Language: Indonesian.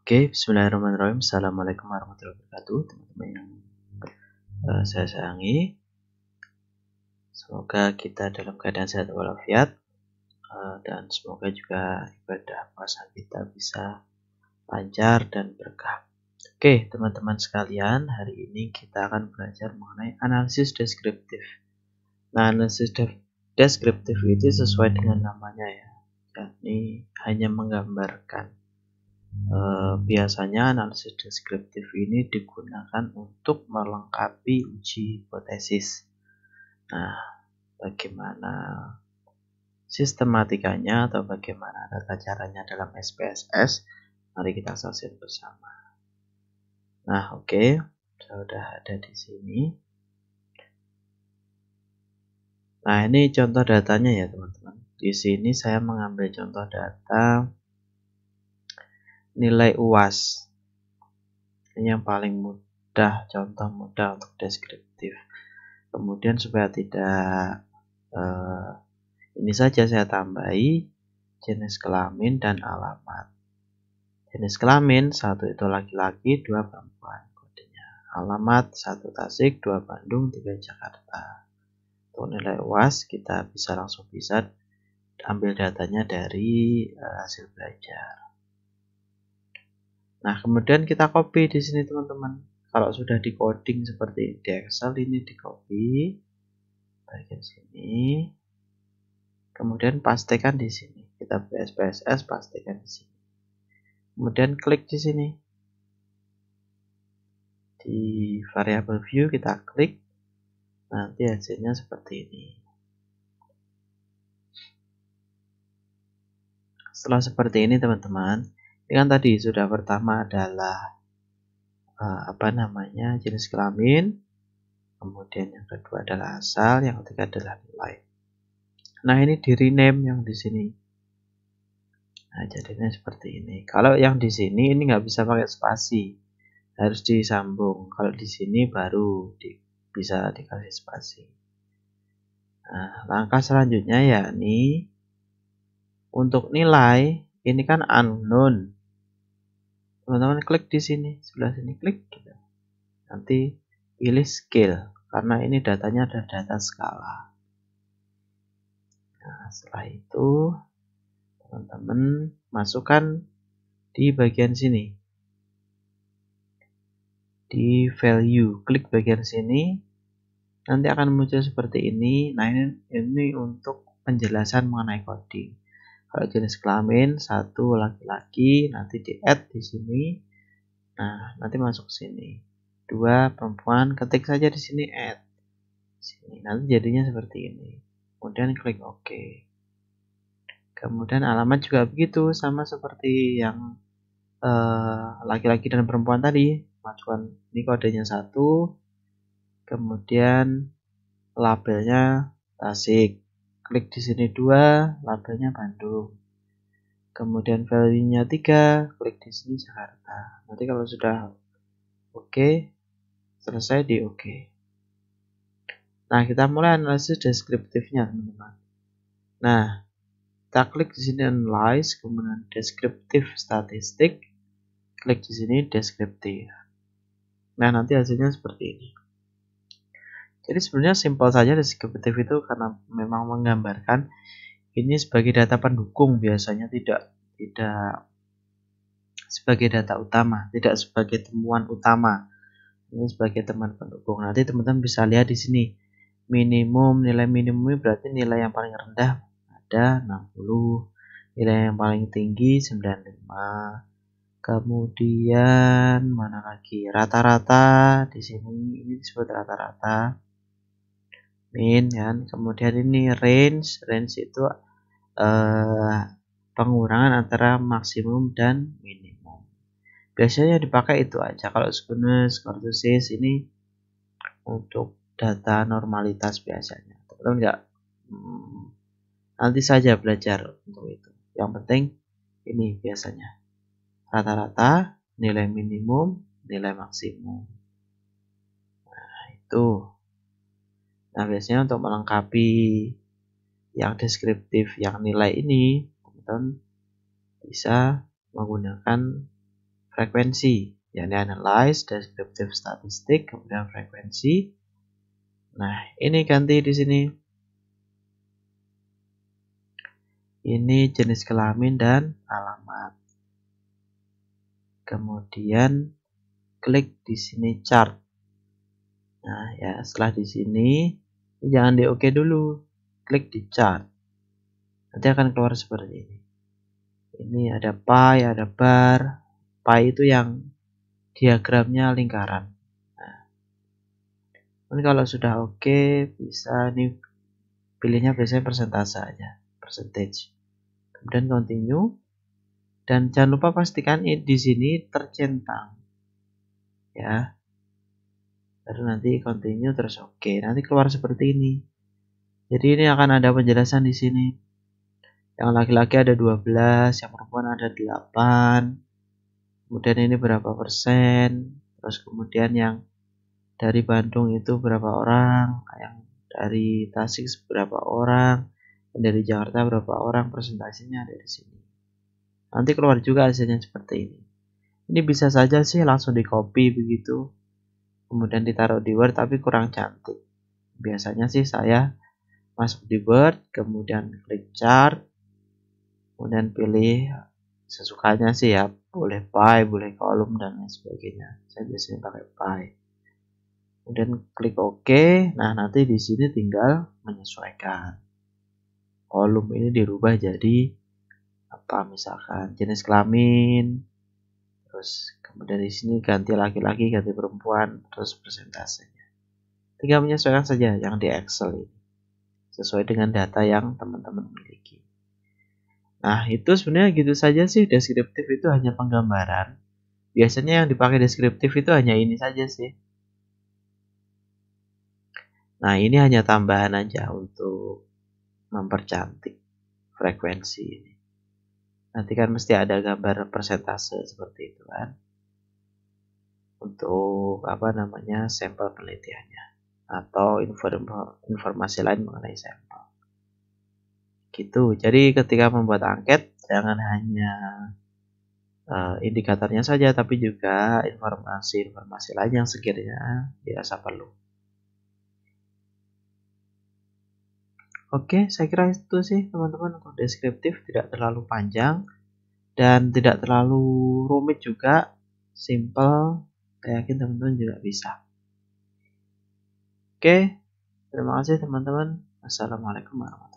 Oke, bismillahirrahmanirrahim. Assalamualaikum warahmatullahi wabarakatuh, teman-teman yang saya sayangi. Semoga kita dalam keadaan sehat walafiat, dan semoga juga ibadah puasa kita bisa lancar dan berkah. Oke, teman-teman sekalian, hari ini kita akan belajar mengenai analisis deskriptif. Nah, analisis deskriptif itu sesuai dengan namanya ya, yakni hanya menggambarkan. Biasanya analisis deskriptif ini digunakan untuk melengkapi uji hipotesis. Nah, bagaimana sistematikanya atau bagaimana tata caranya dalam SPSS? Mari kita saksikan bersama. Nah, oke, sudah ada di sini. Nah, ini contoh datanya ya, teman-teman. Di sini saya mengambil contoh data nilai UAS. Ini yang paling mudah, contoh mudah untuk deskriptif. Kemudian supaya tidak ini saja saya tambahi jenis kelamin dan alamat. Jenis kelamin 1 itu laki-laki, 2 perempuan kodenya. Alamat 1 Tasik, 2 Bandung, 3 Jakarta. Untuk nilai UAS kita langsung bisa ambil datanya dari hasil belajar. Nah, kemudian kita copy di sini teman-teman. Kalau sudah di coding seperti di Excel, ini di copy bagian sini. Kemudian pastekan di sini. Kita SPSS pastekan di sini. Kemudian klik di sini. Di variable view kita klik. Nanti hasilnya seperti ini. Setelah seperti ini teman-teman, ini kan tadi sudah pertama adalah jenis kelamin, kemudian yang kedua adalah asal, yang ketiga adalah nilai. Nah, ini di rename yang di sini. Nah, jadinya seperti ini. Kalau yang di sini ini nggak bisa pakai spasi, harus disambung. Kalau di sini baru bisa dikasih spasi. Nah, langkah selanjutnya yakni untuk nilai ini kan unknown. Teman-teman klik di sini, sebelah sini klik gitu. Nanti pilih scale karena ini datanya ada data skala. Nah, setelah itu teman-teman masukkan di bagian sini. Di value, klik bagian sini. Nanti akan muncul seperti ini. Nah, ini untuk penjelasan mengenai coding. Kalau jenis kelamin 1 laki-laki, nanti di add di sini. Nah, nanti masuk sini. 2 perempuan, ketik saja di sini add. Sini. Nanti jadinya seperti ini. Kemudian klik OK. Kemudian alamat juga begitu, sama seperti yang laki-laki dan perempuan tadi. Masukkan ini kodenya 1. Kemudian labelnya Tasik. Klik di sini 2, labelnya Bandung. Kemudian value-nya 3, klik di sini Jakarta. Nanti kalau sudah oke, selesai di oke. Nah, kita mulai analisis deskriptifnya, teman-teman. Nah, kita klik di sini analyze, kemudian deskriptif statistik, klik di sini deskriptif. Nah, nanti hasilnya seperti ini. Jadi sebenarnya simpel saja deskriptif itu karena memang menggambarkan ini sebagai data pendukung, biasanya tidak sebagai data utama, tidak sebagai temuan utama. Ini sebagai teman pendukung. Nanti teman-teman bisa lihat di sini. Nilai minimum ini berarti nilai yang paling rendah ada 60, nilai yang paling tinggi 95. Kemudian mana lagi? Rata-rata di sini ini disebut rata-rata. Min kan. Kemudian ini range itu pengurangan antara maksimum dan minimum. Biasanya dipakai itu aja. Kalau skewness, kurtosis ini untuk data normalitas biasanya. Teman-teman enggak nanti saja belajar untuk itu. Yang penting ini biasanya rata-rata, nilai minimum, nilai maksimum. Nah, itu. Nah, biasanya untuk melengkapi yang deskriptif, yang nilai ini, teman-teman bisa menggunakan frekuensi, yakni analyze, descriptive statistik, kemudian frekuensi. Nah, ini ganti di sini. Ini jenis kelamin dan alamat. Kemudian klik di sini chart. Nah, ya setelah di sini jangan di OK dulu. Klik di chart. Nanti akan keluar seperti ini. Ini ada pie, ada bar. Pie itu yang diagramnya lingkaran. Nah, kalau sudah oke, bisa nih pilihnya biasanya persentase aja, percentage. Kemudian continue, dan jangan lupa pastikan di sini tercentang, ya. Baru nanti continue terus oke. Nanti keluar seperti ini. Jadi ini akan ada penjelasan di sini. Yang laki-laki ada 12, yang perempuan ada 8. Kemudian ini berapa persen. Terus kemudian yang dari Bandung itu berapa orang, yang dari Tasik berapa orang, dan dari Jakarta berapa orang, presentasinya ada di sini. Nanti keluar juga hasilnya seperti ini. Ini bisa saja sih langsung di copy begitu, kemudian ditaruh di Word, tapi kurang cantik. Biasanya sih saya masuk di Word, kemudian klik chart, kemudian pilih sesukanya sih ya, boleh pie, boleh kolom dan lain sebagainya. Saya biasanya pakai pie. Kemudian klik OK. Nah, nanti di sini tinggal menyesuaikan. Kolom ini dirubah jadi apa, misalkan jenis kelamin, terus kemudian di sini ganti laki-laki, ganti perempuan, terus persentasenya. Tinggal menyesuaikan saja yang di Excel ini sesuai dengan data yang teman-teman miliki. Nah, itu sebenarnya gitu saja sih. Deskriptif itu hanya penggambaran. Biasanya yang dipakai deskriptif itu hanya ini saja sih. Nah, ini hanya tambahan aja untuk mempercantik frekuensi ini. Nanti kan mesti ada gambar persentase seperti itu kan, untuk apa namanya, sampel penelitiannya atau informasi lain mengenai sampel gitu. Jadi ketika membuat angket jangan hanya indikatornya saja, tapi juga informasi-informasi lain yang sekiranya dirasa perlu. Oke, saya kira itu sih teman-teman untuk deskriptif, tidak terlalu panjang dan tidak terlalu rumit juga, simple. Saya yakin teman-teman juga bisa. Oke, terima kasih teman-teman. Assalamualaikum warahmatullahi wabarakatuh.